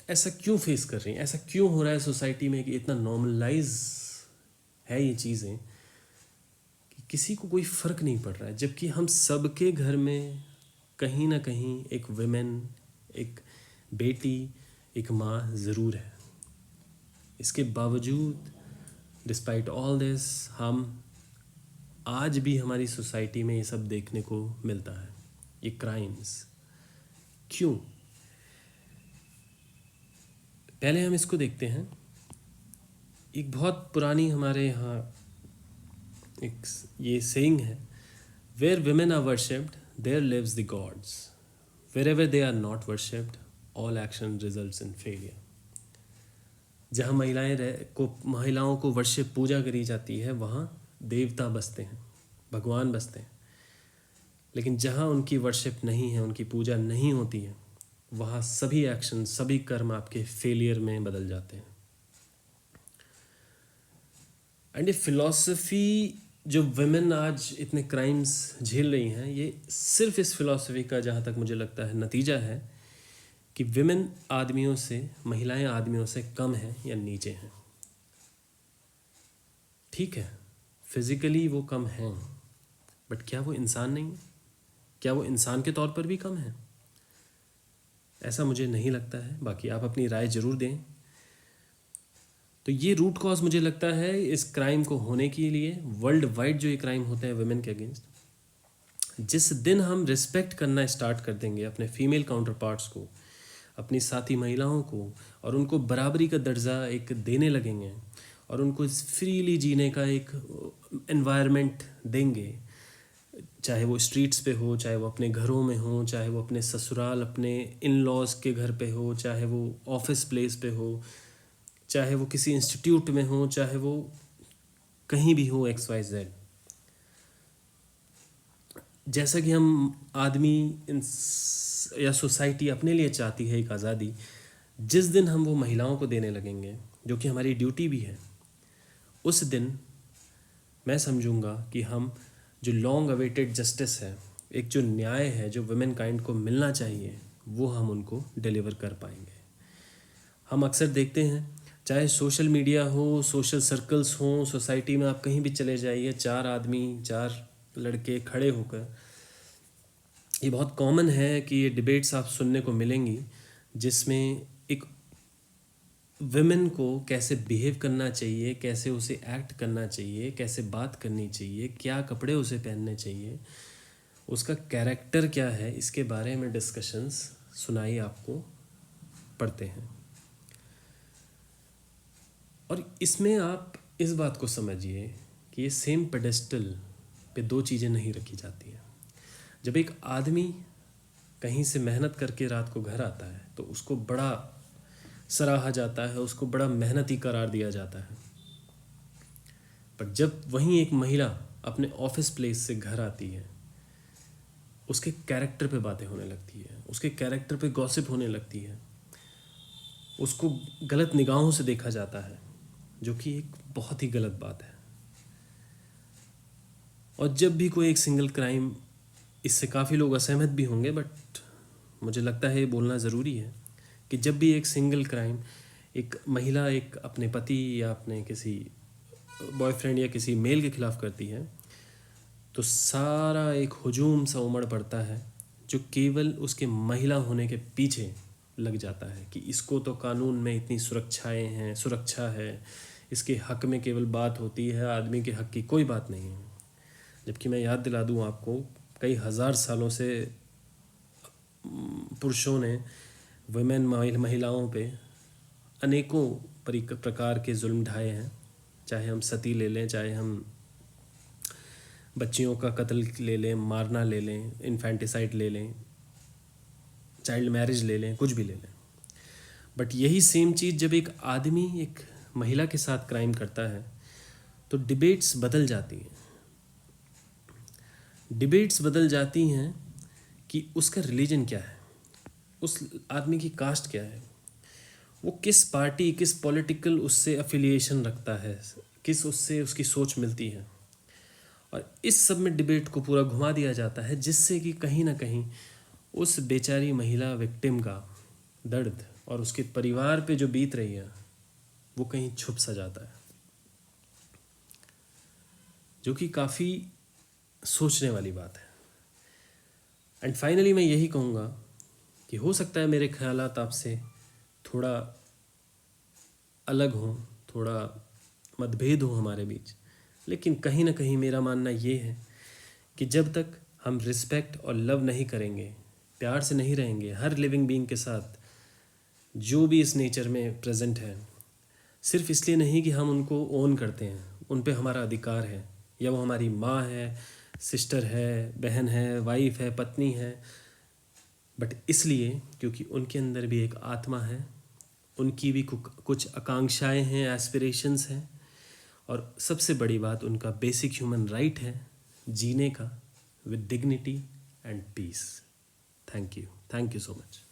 ऐसा क्यों फेस कर रही हैं, ऐसा क्यों हो रहा है सोसाइटी में कि इतना नॉर्मलाइज है ये चीज़ें कि किसी को कोई फ़र्क नहीं पड़ रहा है, जबकि हम सबके घर में कहीं ना कहीं एक वुमेन, एक बेटी, एक माँ ज़रूर है। इसके बावजूद डिस्पाइट ऑल दिस हम आज भी हमारी सोसाइटी में ये सब देखने को मिलता है, ये क्राइम्स। क्यों? पहले हम इसको देखते हैं। एक बहुत पुरानी हमारे यहाँ एक ये सेइंग है, where women are worshipped there lives the gods, wherever they are not worshipped all action results in failure। जहाँ महिलाओं को वर्शिप पूजा करी जाती है वहाँ देवता बसते हैं, भगवान बसते हैं। लेकिन जहाँ उनकी वर्शिप नहीं है, उनकी पूजा नहीं होती है, वहाँ सभी एक्शन, सभी कर्म आपके फेलियर में बदल जाते हैं। एंड ये फिलॉसफी जो वुमेन आज इतने क्राइम्स झेल रही हैं, ये सिर्फ इस फिलॉसफी का जहाँ तक मुझे लगता है नतीजा है कि विमेन आदमियों से, महिलाएं आदमियों से कम हैं या नीचे हैं। ठीक है, फिजिकली वो कम हैं, बट क्या वो इंसान नहीं है? क्या वो इंसान के तौर पर भी कम है? ऐसा मुझे नहीं लगता है। बाकी आप अपनी राय ज़रूर दें। तो ये रूट कॉज मुझे लगता है इस क्राइम को होने के लिए, वर्ल्ड वाइड जो ये क्राइम होते हैं वुमेन के अगेंस्ट, जिस दिन हम रिस्पेक्ट करना स्टार्ट कर देंगे अपने फीमेल काउंटर पार्ट्स को, अपनी साथी महिलाओं को, और उनको बराबरी का दर्जा एक देने लगेंगे और उनको फ्रीली जीने का एक एनवायरनमेंट देंगे, चाहे वो स्ट्रीट्स पे हो, चाहे वो अपने घरों में हो, चाहे वो अपने ससुराल, अपने इन लॉज के घर पे हो, चाहे वो ऑफिस प्लेस पे हो, चाहे वो किसी इंस्टीट्यूट में हो, चाहे वो कहीं भी हो, XYZ। जैसा कि हम आदमी या सोसाइटी अपने लिए चाहती है एक आज़ादी, जिस दिन हम वो महिलाओं को देने लगेंगे, जो कि हमारी ड्यूटी भी है, उस दिन मैं समझूंगा कि हम जो लॉन्ग अवेटेड जस्टिस है, एक जो न्याय है जो वुमेन काइंड को मिलना चाहिए, वो हम उनको डिलीवर कर पाएंगे। हम अक्सर देखते हैं, चाहे सोशल मीडिया हो, सोशल सर्कल्स हों, सोसाइटी में आप कहीं भी चले जाइए, 4 आदमी, 4 लड़के खड़े होकर, ये बहुत कॉमन है कि ये डिबेट्स आप सुनने को मिलेंगी जिसमें एक विमेन को कैसे बिहेव करना चाहिए, कैसे उसे एक्ट करना चाहिए, कैसे बात करनी चाहिए, क्या कपड़े उसे पहनने चाहिए, उसका कैरेक्टर क्या है, इसके बारे में डिस्कशंस सुनाई आपको पड़ते हैं। और इसमें आप इस बात को समझिए कि ये सेम पेडेस्टल पे 2 चीज़ें नहीं रखी जाती हैं। जब एक आदमी कहीं से मेहनत करके रात को घर आता है तो उसको बड़ा सराहा जाता है, उसको बड़ा मेहनती करार दिया जाता है। पर जब वहीं एक महिला अपने ऑफिस प्लेस से घर आती है, उसके कैरेक्टर पे बातें होने लगती है, उसके कैरेक्टर पे गॉसिप होने लगती है, उसको गलत निगाहों से देखा जाता है, जो कि एक बहुत ही गलत बात है। और जब भी कोई एक सिंगल क्राइम, इससे काफ़ी लोग असहमत भी होंगे, बट मुझे लगता है ये बोलना ज़रूरी है कि जब भी एक सिंगल क्राइम एक महिला एक अपने पति या अपने किसी बॉयफ्रेंड या किसी मेल के ख़िलाफ़ करती है, तो सारा एक हुजूम सा उमड़ पड़ता है जो केवल उसके महिला होने के पीछे लग जाता है कि इसको तो कानून में इतनी सुरक्षाएं हैं, सुरक्षा है, इसके हक़ में केवल बात होती है, आदमी के हक़ की कोई बात नहीं है। जबकि मैं याद दिला दूं आपको, कई हज़ार सालों से पुरुषों ने वुमेन महिलाओं पे अनेकों प्रकार के जुल्म ढाए हैं। चाहे हम सती ले लें, चाहे हम बच्चियों का कत्ल ले लें, मारना ले लें, इन्फेंटिसाइड ले लें, चाइल्ड मैरिज ले लें, कुछ भी ले लें। बट यही सेम चीज़ जब एक आदमी एक महिला के साथ क्राइम करता है तो डिबेट्स बदल जाती हैं। डिबेट्स बदल जाती हैं कि उसका रिलीजन क्या है, उस आदमी की कास्ट क्या है, वो किस पार्टी, किस पॉलिटिकल उससे अफिलिएशन रखता है, किस उससे उसकी सोच मिलती है। और इस सब में डिबेट को पूरा घुमा दिया जाता है, जिससे कि कहीं ना कहीं उस बेचारी महिला विक्टिम का दर्द और उसके परिवार पे जो बीत रही है वो कहीं छुप सा जाता है, जो कि काफ़ी सोचने वाली बात है। एंड फाइनली मैं यही कहूँगा कि हो सकता है मेरे ख्यालात आपसे थोड़ा अलग हों, थोड़ा मतभेद हो हमारे बीच, लेकिन कहीं ना कहीं मेरा मानना ये है कि जब तक हम रिस्पेक्ट और लव नहीं करेंगे, प्यार से नहीं रहेंगे हर लिविंग बीइंग के साथ जो भी इस नेचर में प्रेजेंट है, सिर्फ इसलिए नहीं कि हम उनको ओन करते हैं, उन पे हमारा अधिकार है, या वो हमारी माँ है, सिस्टर है, बहन है, वाइफ है, पत्नी है, बट इसलिए क्योंकि उनके अंदर भी एक आत्मा है, उनकी भी कुछ आकांक्षाएं हैं, एस्पिरेशंस हैं, और सबसे बड़ी बात उनका बेसिक ह्यूमन राइट है जीने का with dignity and peace. Thank you so much.